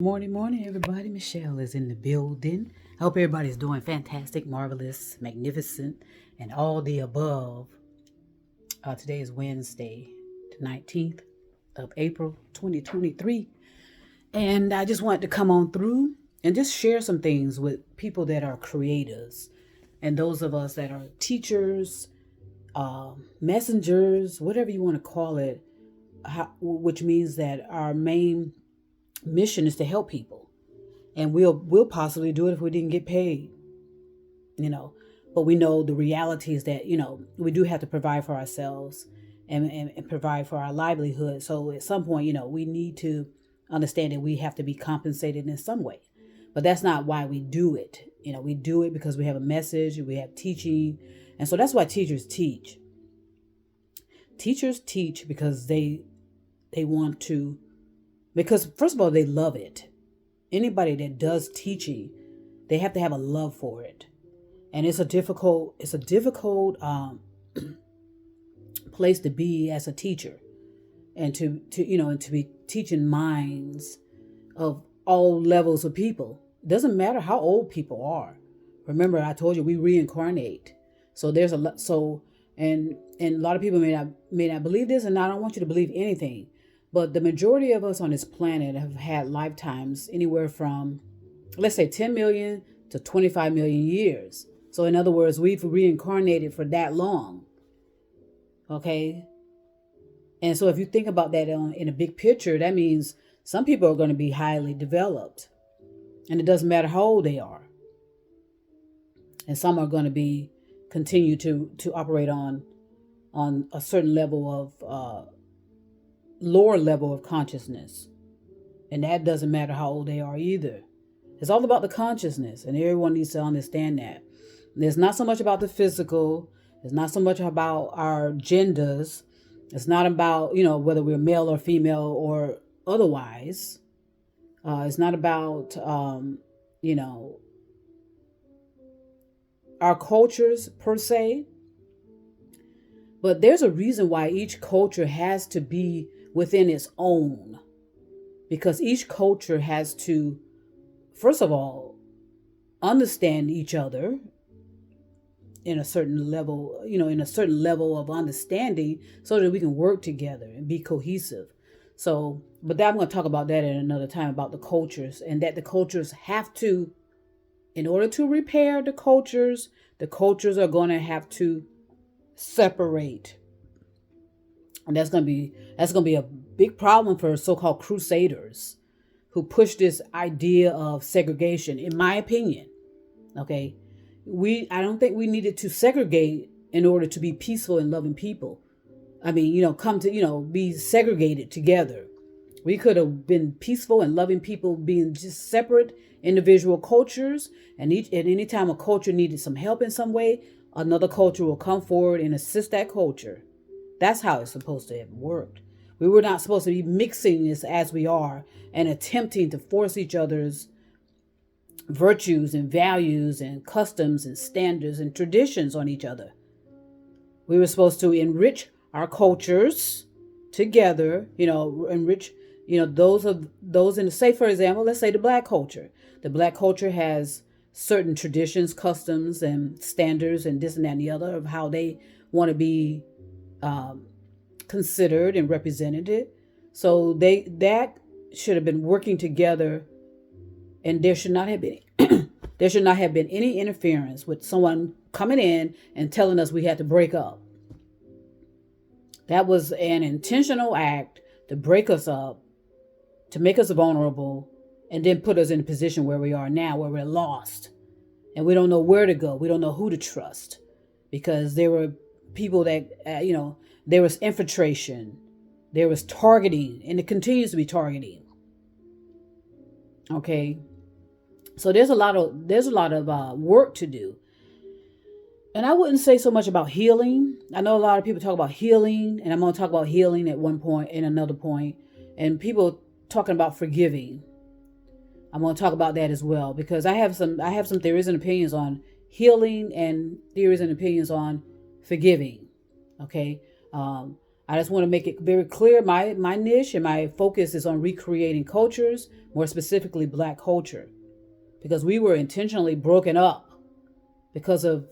Morning, morning, everybody. Michelle is in the building. I hope everybody's doing fantastic, marvelous, magnificent, and all the above. Today is Wednesday, the 19th of April, 2023. And I just wanted to come on through and just share some things with people that are creators and those of us that are teachers, messengers, whatever you want to call it, which means that our main mission is to help people, and we'll possibly do it if we didn't get paid, you know. But we know the reality is that we do have to provide for ourselves and provide for our livelihood. So at some point, we need to understand that we have to be compensated in some way. But that's not why we do it. We do it because we have a message, we have teaching, and so that's why teachers teach. Teachers teach because they want to, because first of all, they love it. Anybody that does teaching, they have to have a love for it. And it's a difficult place to be as a teacher, and to be teaching minds of all levels of people. It doesn't matter how old people are. Remember, I told you we reincarnate. So there's and a lot of people may not believe this, and I don't want you to believe anything. But the majority of us on this planet have had lifetimes anywhere from, let's say, 10 million to 25 million years. So in other words, we've reincarnated for that long. Okay? And so if you think about that in a big picture, that means some people are going to be highly developed. And it doesn't matter how old they are. And some are going to continue to operate on a certain level of lower level of consciousness, and that doesn't matter how old they are either. It's all about the consciousness, and everyone needs to understand that. And it's not so much about the physical. It's not so much about our genders. It's not about whether we're male or female or otherwise. It's not about our cultures per se, but there's a reason why each culture has to be within its own, because each culture has to, first of all, understand each other in a certain level, of understanding, so that we can work together and be cohesive. So, but I'm going to talk about that at another time, about the cultures, and that the cultures have to, in order to repair the cultures are going to have to separate. And that's going to be a big problem for so-called crusaders who push this idea of segregation, in my opinion. Okay? I don't think we needed to segregate in order to be peaceful and loving people. I mean, come to, be segregated together. We could have been peaceful and loving people, being just separate individual cultures. And at any time a culture needed some help in some way, another culture will come forward and assist that culture. That's how it's supposed to have worked. We were not supposed to be mixing this as we are and attempting to force each other's virtues and values and customs and standards and traditions on each other. We were supposed to enrich our cultures together, enrich, those in the, say, for example, let's say the Black culture. The Black culture has certain traditions, customs, and standards, and this and that and the other, of how they want to be considered and represented. So that should have been working together, and there should not have been any interference with someone coming in and telling us we had to break up. That was an intentional act to break us up, to make us vulnerable, and then put us in a position where we are now, where we're lost and we don't know where to go. We don't know who to trust, because there were people that there was infiltration, there was targeting, and it continues to be targeting. Okay, so there's a lot of work to do, and I wouldn't say so much about healing. I know a lot of people talk about healing, and I'm going to talk about healing at one point, and another point, and people talking about forgiving. I'm going to talk about that as well, because I have some theories and opinions on healing and theories and opinions on forgiving. Okay. I just want to make it very clear. My niche and my focus is on recreating cultures, more specifically Black culture, because we were intentionally broken up because of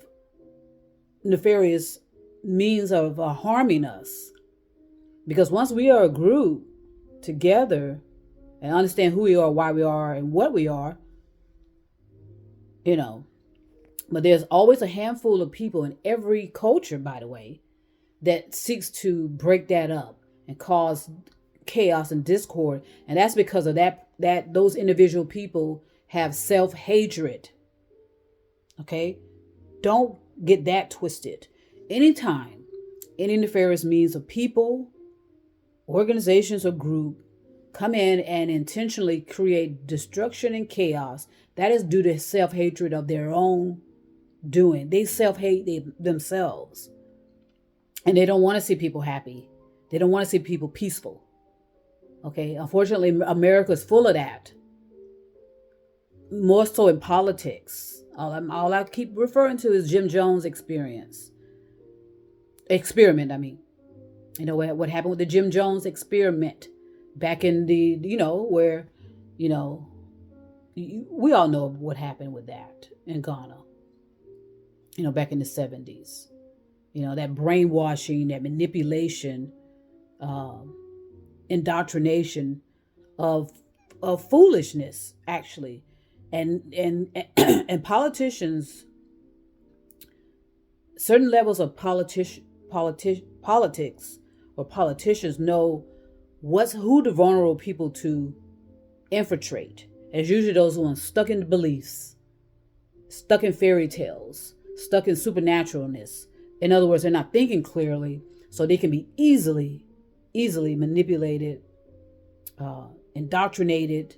nefarious means of harming us. Because once we are a group together and understand who we are, why we are, and what we are, you know, but there's always a handful of people in every culture, by the way, that seeks to break that up and cause chaos and discord. And that's because of that those individual people have self-hatred. Okay? Don't get that twisted. Anytime any nefarious means of people, organizations, or group come in and intentionally create destruction and chaos, that is due to self-hatred of their own doing. They self-hate themselves. And they don't want to see people happy. They don't want to see people peaceful. Okay? Unfortunately, America is full of that. More so in politics. All I keep referring to is Jim Jones experiment, I mean. You know, what happened with the Jim Jones experiment back in the, where, we all know what happened with that in Ghana, back in the 70s. That brainwashing, that manipulation, indoctrination of foolishness, actually. And politicians, certain levels of politics or politicians know who the vulnerable people to infiltrate. It's usually those who are stuck in the beliefs, stuck in fairy tales, stuck in supernaturalness. In other words, they're not thinking clearly, so they can be easily manipulated, indoctrinated,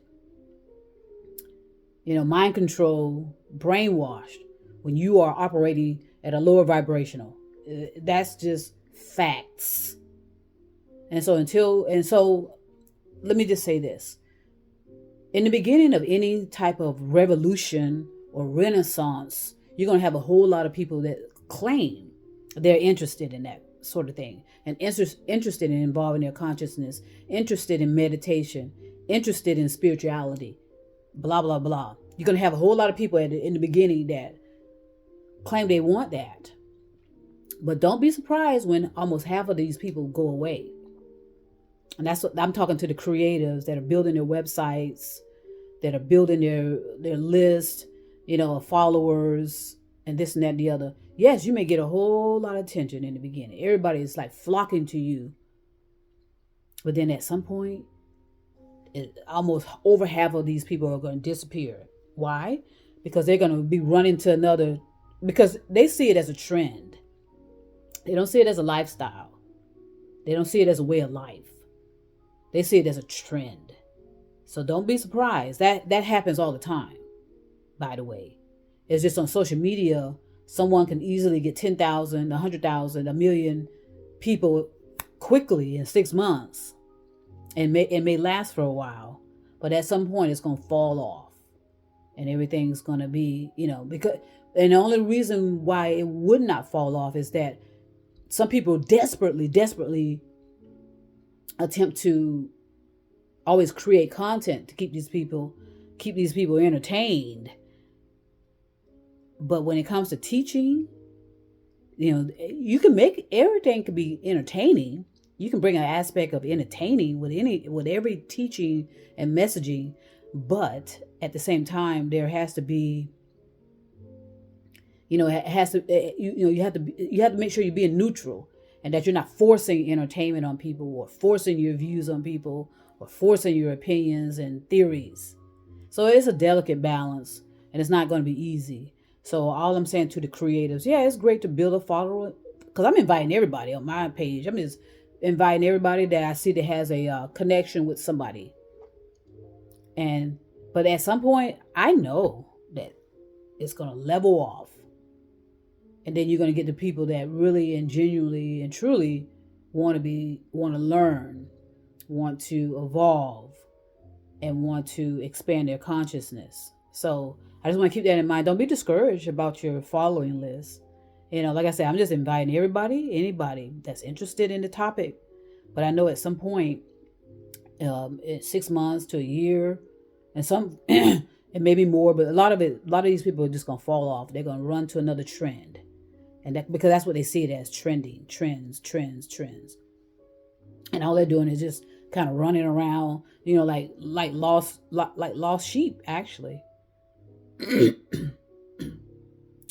mind control, brainwashed when you are operating at a lower vibrational. That's just facts. And so let me just say this. In the beginning of any type of revolution or renaissance, you're going to have a whole lot of people that claim they're interested in that sort of thing and interested in involving their consciousness, interested in meditation, interested in spirituality, blah, blah, blah. You're going to have a whole lot of people in the beginning that claim they want that. But don't be surprised when almost half of these people go away. And that's what I'm talking to, the creatives that are building their websites, that are building their list, of followers and this and that and the other. Yes, you may get a whole lot of attention in the beginning. Everybody is like flocking to you. But then at some point, almost over half of these people are going to disappear. Why? Because they're going to be running to another, because they see it as a trend. They don't see it as a lifestyle. They don't see it as a way of life. They see it as a trend. So don't be surprised. That happens all the time, by the way. It's just on social media, someone can easily get 10,000, 100,000, 1 million people quickly in 6 months. And it may last for a while. But at some point, it's going to fall off. And everything's going to be, and the only reason why it would not fall off is that some people desperately attempt to always create content to keep these people entertained. But when it comes to teaching, you can make everything can be entertaining. You can bring an aspect of entertaining with every teaching and messaging, but at the same time, there has to be, you have to make sure you're being neutral and that you're not forcing entertainment on people or forcing your views on people or forcing your opinions and theories. So it's a delicate balance and it's not going to be easy. So all I'm saying to the creatives, yeah, it's great to build a following, because I'm inviting everybody on my page. I'm just inviting everybody that I see that has a connection with somebody. But at some point, I know that it's going to level off. And then you're going to get the people that really and genuinely and truly want to learn, want to evolve, and want to expand their consciousness. So I just want to keep that in mind. Don't be discouraged about your following list. Like I said, I'm just inviting anybody that's interested in the topic But I know at some point, in 6 months to a year, and some and maybe more, but a lot of these people are just gonna fall off. They're gonna run to another trend, and that because that's what they see it as: trending, trends, and all they're doing is just kind of running around, like lost sheep, actually.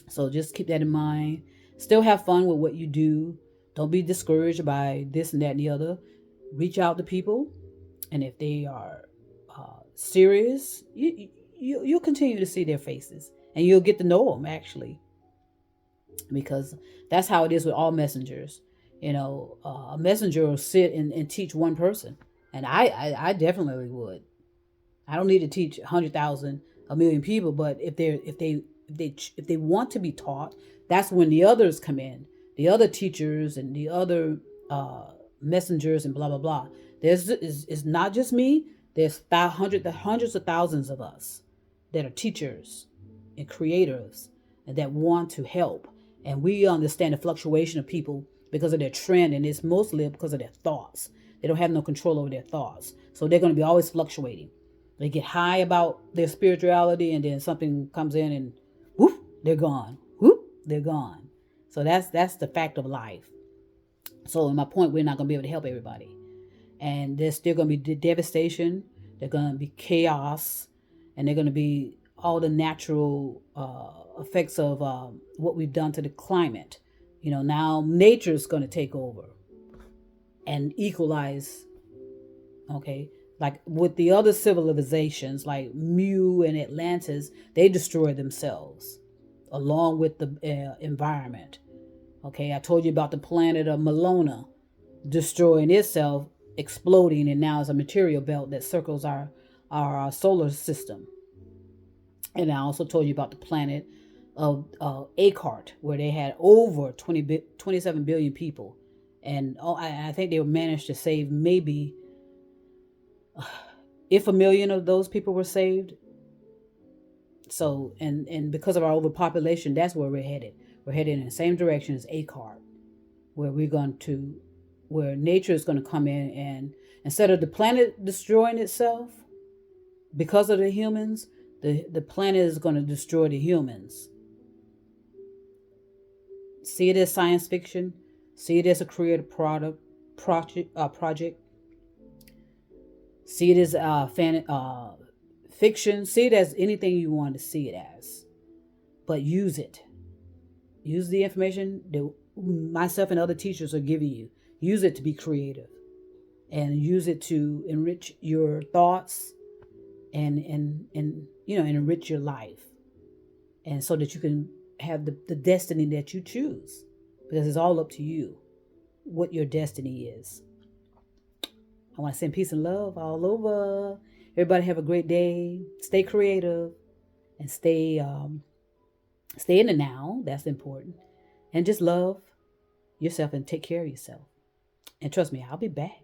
So just keep that in mind. Still have fun with what you do. Don't be discouraged by this and that and the other. Reach out to people, and if they are serious, you'll continue to see their faces, and you'll get to know them, actually, because that's how it is with all messengers. A messenger will sit and teach one person, and I definitely would. I don't need to teach 100,000, a million people, but if they want to be taught, that's when the others come in, the other teachers and the other messengers and blah blah blah. It's not just me. There's hundreds of thousands of us that are teachers and creators and that want to help, and we understand the fluctuation of people because of their trend, and it's mostly because of their thoughts. They don't have no control over their thoughts, so they're going to be always fluctuating. They get high about their spirituality, and then something comes in and whoop, they're gone. Whoop, they're gone. So that's the fact of life. So in my point, we're not going to be able to help everybody. And there's still going to be devastation. There's going to be chaos. And they're going to be all the natural effects of what we've done to the climate. Now nature's going to take over and equalize. Okay. Like with the other civilizations, like Mu and Atlantis, they destroy themselves along with the environment. Okay, I told you about the planet of Malona destroying itself, exploding, and now it's a material belt that circles our solar system. And I also told you about the planet of Akart, where they had over 27 billion people. And I think they managed to save maybe, if 1 million of those people were saved. So, and because of our overpopulation, that's where we're headed. We're headed in the same direction as Akart, where where nature is going to come in, and instead of the planet destroying itself because of the humans, the planet is going to destroy the humans. See it as science fiction. See it as a creative project. See it as fiction. See it as anything you want to see it as, but use it. Use the information that myself and other teachers are giving you. Use it to be creative, and use it to enrich your thoughts, and enrich your life, and so that you can have the destiny that you choose, because it's all up to you what your destiny is. I want to send peace and love all over. Everybody have a great day. Stay creative, and stay in the now. That's important. And just love yourself and take care of yourself. And trust me, I'll be back.